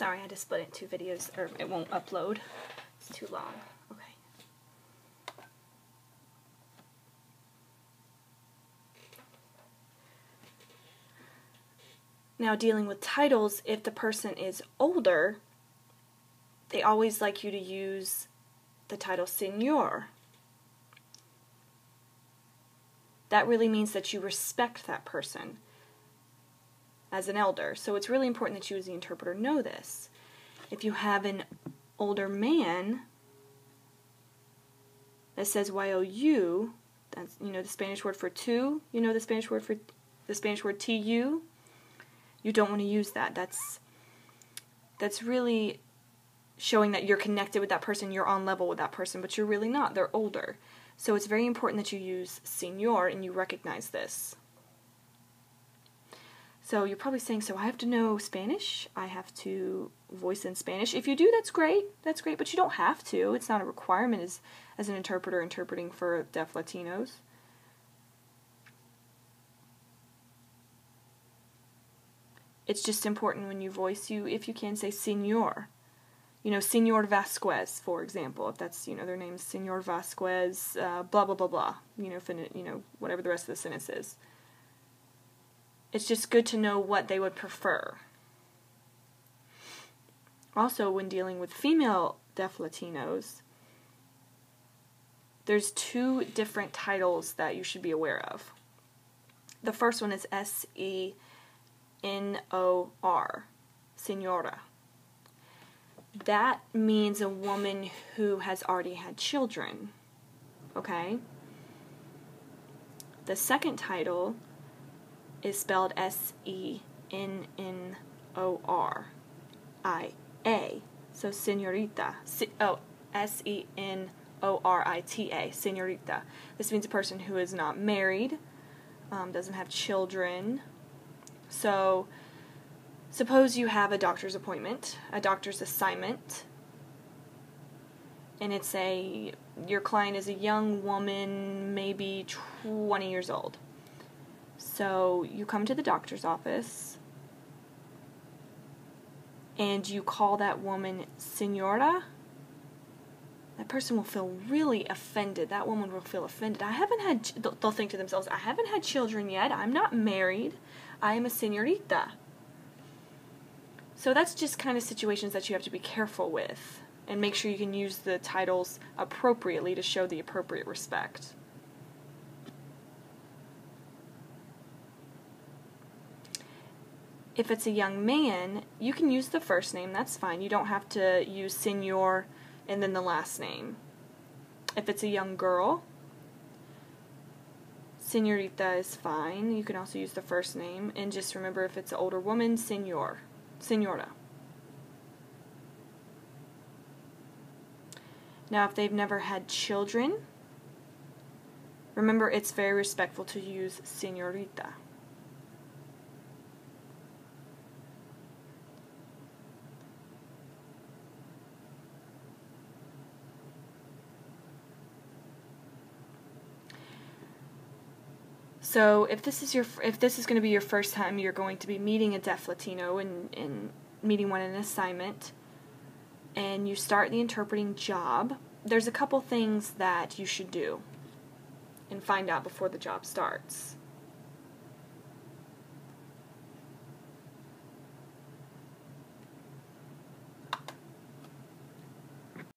Sorry, I had to split it into videos, or it won't upload. It's too long. Okay. Now, dealing with titles, if the person is older, they always like you to use the title Señor. That really means that you respect that person as an elder. So it's really important that you as the interpreter know this. If you have an older man that says YOU, that's, you know, the Spanish word for two, you know the Spanish word TU, you don't want to use that. That's really showing that you're connected with that person, you're on level with that person, but you're really not. They're older. So it's very important that you use Señor and you recognize this. So you're probably saying, so I have to know Spanish? I have to voice in Spanish? If you do, that's great, but you don't have to. It's not a requirement as an interpreter interpreting for deaf Latinos. It's just important when you voice, if you can, say Señor. You know, Señor Vasquez, for example, if that's, you know, their name is Señor Vasquez, blah, blah, blah, blah, you know, whatever the rest of the sentence is. It's just good to know what they would prefer. Also, when dealing with female deaf Latinos, there's two different titles that you should be aware of. The first one is S-E-N-O-R, Señora. That means a woman who has already had children, okay? The second title is spelled S-E-N-N-O-R-I-A, so señorita, S-E-N-O-R-I-T-A, señorita. This means a person who is not married, doesn't have children. So suppose you have a doctor's appointment, a doctor's assignment, and it's your client is a young woman, maybe 20 years old. So you come to the doctor's office, and you call that woman Señora. That person will feel really offended. That woman will feel offended. They'll think to themselves, I haven't had children yet. I'm not married. I am a señorita. So that's just kind of situations that you have to be careful with and make sure you can use the titles appropriately to show the appropriate respect. If it's a young man, you can use the first name, that's fine. You don't have to use Señor and then the last name. If it's a young girl, Señorita is fine. You can also use the first name, and just remember if it's an older woman, Señor. Señora. Now, if they've never had children, remember it's very respectful to use señorita. So if this is going to be your first time you're going to be meeting a deaf Latino and meeting one in an assignment, and you start the interpreting job, there's a couple things that you should do and find out before the job starts.